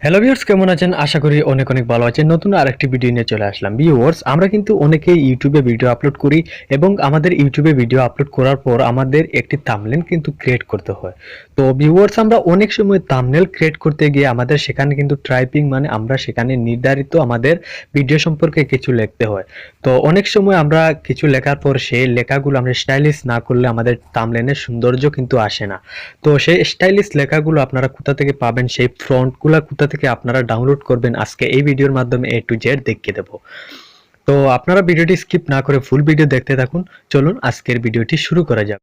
Hello viewers, কেমন আছেন? আশা করি অনেক অনেক ভালো আছেন। নতুন আরেকটি ভিডিও নিয়ে চলে আসলাম। ভিউয়ার্স, আমরা কিন্তু অনেকেই ইউটিউবে ভিডিও আপলোড করি এবং আমাদের ইউটিউবে ভিডিও আপলোড করার পর আমাদের একটি থাম্বনেল কিন্তু ক্রিয়েট করতে হয়। তো ভিউয়ার্স, আমরা অনেক সময় থাম্বনেল ক্রিয়েট করতে গিয়ে আমাদের সেখানে কিন্তু টাইপিং মানে আমরা সেখানে নির্ধারিত আমাদের ভিডিও সম্পর্কে কিছু লিখতে হয়। তো অনেক সময় আমরা কিছু লেখার পর সেই লেখাগুলো আমরা স্টাইলিশ না করলে আমাদের থাম্বনেলের সৌন্দর্য কিন্তু আসে না। তো সেই স্টাইলিশ লেখাগুলো আপনারা কোথা থেকে পাবেন, সেই ফন্টগুলো কোথা থেকে আপনারা ডাউনলোড করবেন, আজকে এই ভিডিওর মাধ্যমে A to Z দেখিয়ে দেব। তো আপনারা ভিডিওটি স্কিপ না করে ফুল ভিডিও দেখতে থাকুন। চলুন আজকের ভিডিওটি শুরু করা যাক।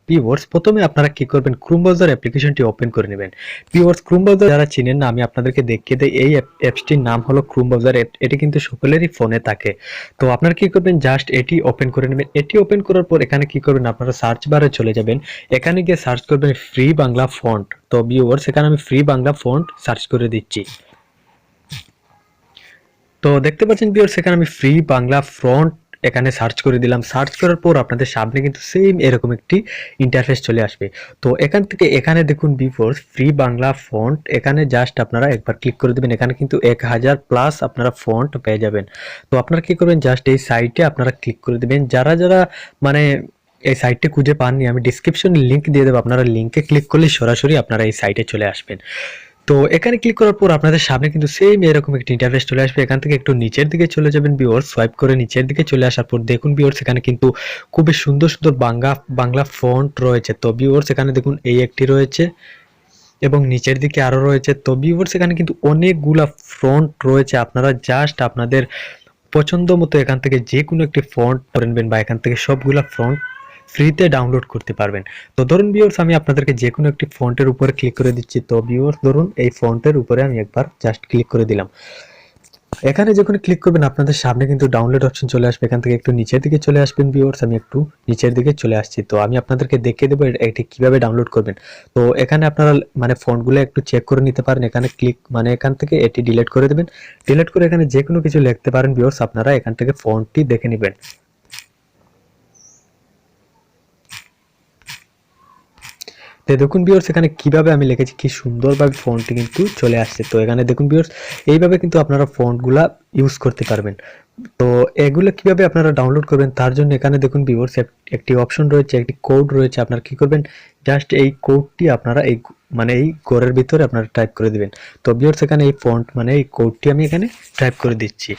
ভিউয়ার্স, প্রথমে আপনারা কি করবেন, ক্রোম ব্রাউজার অ্যাপ্লিকেশনটি ওপেন করে নেবেন। ভিউয়ার্স, ক্রোম ব্রাউজার যারা চিনেন না, আমি আপনাদেরকে দেখিয়ে দেই। এই অ্যাপসটির নাম হলো ক্রোম ব্রাউজার। এটি কিন্তু সকলেরই ফোনে থাকে। তো আপনারা কি করবেন, জাস্ট এটি ওপেন করে নেবেন। এটি ওপেন করার পর এখানে কি করবেন, আপনারা সার্চ বারে চলে যাবেন। এখানে গিয়ে সার্চ করবেন ফ্রি বাংলা ফন্ট। তো ভিউয়ার্স, এখানে আমি ফ্রি বাংলা ফন্ট সার্চ করে দিচ্ছি। তো দেখতে পাচ্ছেন ভিউয়ার্স, এখানে আমি ফ্রি বাংলা ফন্ট এখানে সার্চ করে দিলাম। সার্চ করার পর আপনাদের সামনে কিন্তু সেম এরকম একটি ইন্টারফেস চলে আসবে। তো এখান থেকে এখানে দেখুন ভিউয়ার্স, ফ্রি বাংলা ফন্ট, এখানে জাস্ট আপনারা একবার ক্লিক করে দেবেন। এখানে কিন্তু 1000 প্লাস আপনারা ফন্ট পেয়ে যাবেন। তো আপনারা কি করবেন, জাস্ট এই সাইটে আপনারা ক্লিক করে দেবেন। যারা যারা মানে এই সাইটটি খুঁজে পাননি, আমি ডিসক্রিপশনে লিংক দিয়ে দেবো। আপনারা লিংকে ক্লিক করলে সরাসরি আপনারা এই সাইটে চলে আসবেন। তো এখানে ক্লিক করার পর আপনাদের সামনে কিন্তু সেম এরকম একটা ইন্টারফেস চলে আসবে। এখান থেকে একটু নিচের দিকে চলে যাবেন ভিউয়ার্স, সোয়াইপ করে নিচের দিকে চলে আসার পর দেখুন ভিউয়ার্স, এখানে কিন্তু খুবই সুন্দর সুন্দর বাংলা ফন্ট রয়েছে। তো ভিউয়ার্স, এখানে দেখুন এই একটি রয়েছে এবং নিচের দিকে আরো রয়েছে। তো ভিউয়ার্স, এখানে কিন্তু অনেকগুলা ফন্ট রয়েছে। আপনারা জাস্ট আপনাদের পছন্দ মতো এখান থেকে যে কোনো একটি ফন্ট করে নেবেন বা এখান থেকে সবগুলা ফন্ট ফ্রিতে ডাউনলোড করতে পারবেন। তো ধরুন ভিউয়ার্স, আমি আপনাদেরকে যে কোনো একটি ফন্টের উপরে ক্লিক করে দিচ্ছি। তো ভিউয়ার্স, ধরুন এই ফন্টের উপরে আমি একবার জাস্ট ক্লিক করে দিলাম। এখানে যখন ক্লিক করবেন আপনাদের সামনে কিন্তু ডাউনলোড অপশন চলে আসবে। এখান থেকে একটু নিচের দিকে চলে আসবেন ভিউয়ার্স, আমি একটু নিচের দিকে চলে আসছি। তো আমি আপনাদেরকে দেখিয়ে দেবো এটি কিভাবে ডাউনলোড করবেন। তো এখানে আপনারা মানে ফন্টগুলো একটু চেক করে নিতে পারেন। এখানে ক্লিক মানে এখান থেকে এটি ডিলিট করে দেবেন। ডিলিট করে এখানে যে কোনো কিছু লিখতে পারেন ভিউয়ার্স, আপনারা এখান থেকে ফন্টটি দেখে নেবেন। তো দেখুন ভিউয়ার্স, এখানে কিভাবে আমি লিখেছি, কি সুন্দরভাবে ফন্টটি কিন্তু চলে আসছে। তো এখানে দেখুন ভিউয়ার্স, এইভাবে কিন্তু আপনারা ফন্টগুলা ইউজ করতে পারবেন। তো এগুলো কিভাবে আপনারা ডাউনলোড করবেন, তার জন্য এখানে দেখুন ভিউয়ার্স, একটি অপশন রয়েছে, একটি কোড রয়েছে। আপনারা কি করবেন, জাস্ট এই কোডটি আপনারা এই মানে এই ঘরের ভিতরে আপনারা টাইপ করে দিবেন। তো ভিউয়ার্স, এখানে এই ফন্ট মানে এই কোডটি আমি এখানে টাইপ করে দিচ্ছি।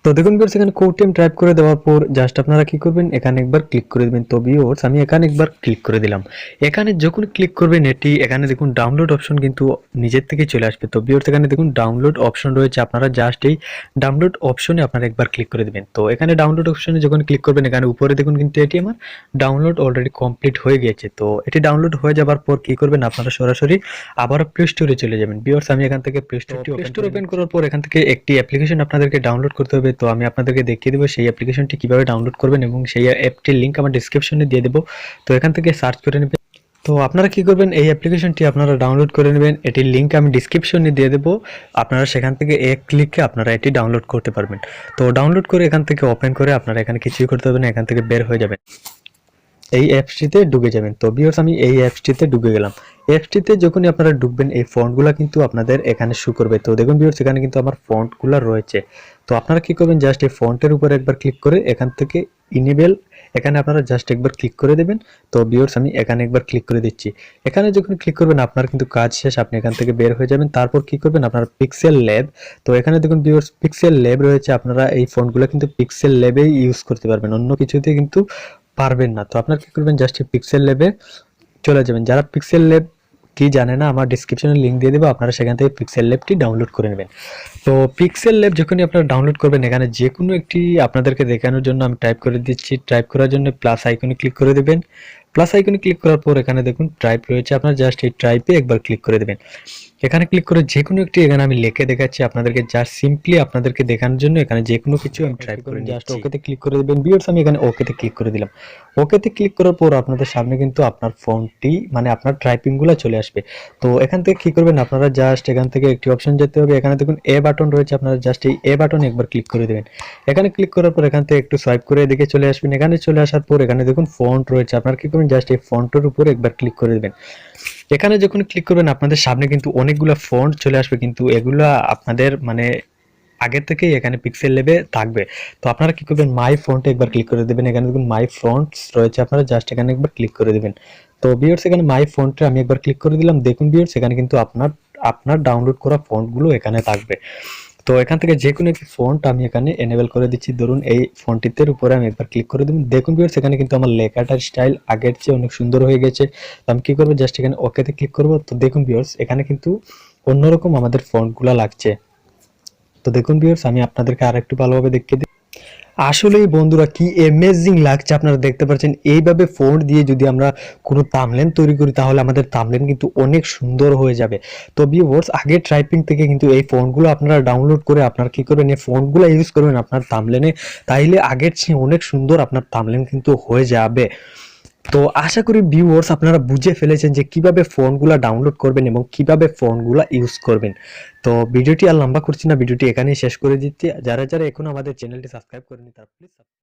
তো দেখুন ভিউয়ার্স, এখানে কোডটি আমি টাইপ করে দেওয়ার পর জাস্ট আপনারা কি করবেন, এখানে একবার ক্লিক করে দিবেন। তো ভিউয়ার্স, আমি এখানে একবার ক্লিক করে দিলাম। এখানে যখন ক্লিক করবেন এটি এখানে দেখুন ডাউনলোড অপশন কিন্তু নিজের থেকে চলে আসবে। তো ভিউয়ার্স, এখানে দেখুন ডাউনলোড অপশন রয়েছে। আপনারা জাস্ট এই ডাউনলোড অপশনে আপনারা একবার ক্লিক করে দিবেন। তো এখানে ডাউনলোড অপশনে যখন ক্লিক করবেন, এখানে উপরে দেখুন কিন্তু এটি আমার ডাউনলোড অলরেডি কমপ্লিট হয়ে গিয়েছে। তো এটি ডাউনলোড হয়ে যাবার পর কি করবেন, আপনারা সরাসরি আবার প্লে স্টোরে চলে যাবেন। ভিউয়ার্স, আমি এখান থেকে প্লে স্টোর ওপেন করার পর এখান থেকে একটি অ্যাপ্লিকেশন আপনাদেরকে ডাউনলোড করতে হবে। তো আমি আপনাদেরকে দেখিয়ে দেবো সেই অ্যাপ্লিকেশনটি কিভাবে ডাউনলোড করবেন এবং সেই অ্যাপটির লিংক আমার ডিসক্রিপশনে দিয়ে দেবো। তো এখান থেকে সার্চ করে নেবেন। তো আপনারা কি করবেন, এই অ্যাপ্লিকেশনটি আপনারা ডাউনলোড করে নেবেন। এটির লিংক আমি ডিসক্রিপশনে দিয়ে দেবো। আপনারা সেখান থেকে এক ক্লিকে আপনারা এটি ডাউনলোড করতে পারবেন। তো ডাউনলোড করে এখান থেকে ওপেন করে আপনারা এখানে কিছুই করতে হবে না, এখান থেকে বের হয়ে যাবেন, এই অ্যাপসটিতে ঢুকে যাবেন। তো ভিউয়ার্স, আমি এই অ্যাপসটিতে ঢুকে গেলাম। অ্যাপসটিতে যখনই আপনারা ঢুকবেন, এই ফন্টগুলো কিন্তু আপনাদের এখানে শো করবে। তো দেখুন ভিউয়ার্স, এখানে কিন্তু আমার ফন্টগুলো রয়েছে। তো আপনারা কি করবেন, জাস্ট এই ফন্টের উপর একবার ক্লিক করে এখান থেকে ইনেবল, এখানে আপনারা জাস্ট একবার ক্লিক করে দেবেন। তো ভিউয়ার্স, আমি এখানে একবার ক্লিক করে দিচ্ছি। এখানে যখন ক্লিক করবেন আপনার কিন্তু কাজ শেষ, আপনি এখান থেকে বের হয়ে যাবেন। তারপর কি করবেন, আপনার পিক্সেল ল্যাব, তো এখানে দেখুন ভিউয়ার্স পিক্সেল ল্যাব রয়েছে। আপনারা এই ফন্টগুলো কিন্তু পিক্সেল ল্যাবেই ইউজ করতে পারবেন, অন্য কিছুতে কিন্তু পারবেন না। তো আপনারা কি করবেন, জাস্ট পিক্সেল ল্যাবে চলে যাবেন। যারা পিক্সেল ল্যাব কি জানে না, আমার ডিসক্রিপশনে লিংক দিয়ে দেবো, আপনারা সেখান থেকে পিক্সেল ল্যাবটি ডাউনলোড করে নেবেন। তো পিক্সেল ল্যাব যখনই আপনারা ডাউনলোড করবেন, এখানে যে কোনো একটি আপনাদেরকে দেখানোর জন্য আমি টাইপ করে দিচ্ছি। টাইপ করার জন্য প্লাস আইকনে ক্লিক করে দেবেন। প্লাস আইকনে ক্লিক করার পর এখানে দেখুন টাইপ রয়েছে, আপনারা জাস্ট এই টাইপে একবার ক্লিক করে দেবেন। এখানে ক্লিক করে যে কোনো একটি এখানে আমি লিখে দেখাচ্ছি আপনাদেরকে, জাস্ট সিম্পলি আপনাদেরকে দেখানোর জন্য এখানে যে কোনো কিছু আমি টাইপ করে জাস্ট ওকেতে ক্লিক করে দিবেন ভিউয়ার্স। আমি এখানে ওকেতে ক্লিক করে দিলাম। ওকেতে ক্লিক করার পর আপনাদের সামনে কিন্তু আপনার ফোনটি মানে আপনার টাইপিংগুলো চলে আসবে। তো এখান থেকে কি করবেন, আপনারা জাস্ট এখান থেকে একটি অপশন যেতে হবে, এখানে দেখুন এ বাটন রয়েছে, আপনারা জাস্ট এই এ বাটনে একবার ক্লিক করে দিবেন। এখানে ক্লিক করার পর এখান থেকে একটু সোয়াইপ করে এদিকে চলে আসবেন। এখানে চলে আসার পর এখানে দেখুন ফন্ট রয়েছে, আপনারা কি করবেন, জাস্ট এই ফন্টের উপর একবার ক্লিক করে দিবেন। এখানে যখন ক্লিক করবেন আপনাদের সামনে কিন্তু অনেকগুলো ফন্ট চলে আসবে, কিন্তু এগুলা আপনাদের মানে আগে থেকেই এখানে পিক্সেল ল্যাবে থাকবে। তো আপনারা কি করবেন, মাই ফন্টে একবার ক্লিক করে দেবেন। এখানে দেখুন মাই ফন্টস রয়েছে, আপনারা জাস্ট এখানে একবার ক্লিক করে দিবেন। তো ভিউয়ার্স এখানে মাই ফন্টে আমি একবার ক্লিক করে দিলাম। দেখুন ভিউয়ার্স এখানে কিন্তু আপনার ডাউনলোড করা ফন্টগুলো এখানে থাকবে। তো এখান থেকে যে কোনো একটি ফন্ট আমি এখানে এনেবল করে দিচ্ছি। ধরুন এই ফন্টটিতে উপরে আমি একবার ক্লিক করে দেবেন। দেখুন ভিউয়ার্স এখানে কিন্তু আমার লেখাটার স্টাইল আগের চেয়ে অনেক সুন্দর হয়ে গেছে। তো আমি কি করবো, জাস্ট এখানে ওকেতে ক্লিক করবো। তো দেখুন ভিউয়ার্স এখানে কিন্তু অন্যরকম আমাদের ফন্টগুলো লাগছে। তো দেখুন ভিউয়ার্স আমি আপনাদেরকে আরেকটু ভালোভাবে দেখিয়ে দিই। আসলেই বন্ধুরা কি অ্যামেজিং লাগছে, আপনারা দেখতে পাচ্ছেন এইভাবে ফন্ট দিয়ে যদি আমরা কোনো থাম্বনেল তৈরি করি তাহলে আমাদের থাম্বনেল কিন্তু অনেক সুন্দর হয়ে যাবে। তো ভিউয়ার্স আগে টাইপিং থেকে কিন্তু এই ফন্টগুলো আপনারা ডাউনলোড করে আপনারা কি করবেন, এই ফন্টগুলো ইউজ করবেন আপনার থাম্বনেলে, তাইলে আগের চেয়ে অনেক সুন্দর আপনার থাম্বনেল কিন্তু হয়ে যাবে। তো আশা করি ভিউয়ার্স আপনারা বুঝে ফেলেছেন যে কিভাবে ফোনগুলা ডাউনলোড করবেন এবং কিভাবে ফোনগুলা ইউজ করবেন। তো ভিডিওটি আর লম্বা করছি না, ভিডিওটি এখানেই শেষ করে দিচ্ছি। যারা যারা এখনো আমাদের চ্যানেলটি সাবস্ক্রাইব করেনি তারা প্লিজ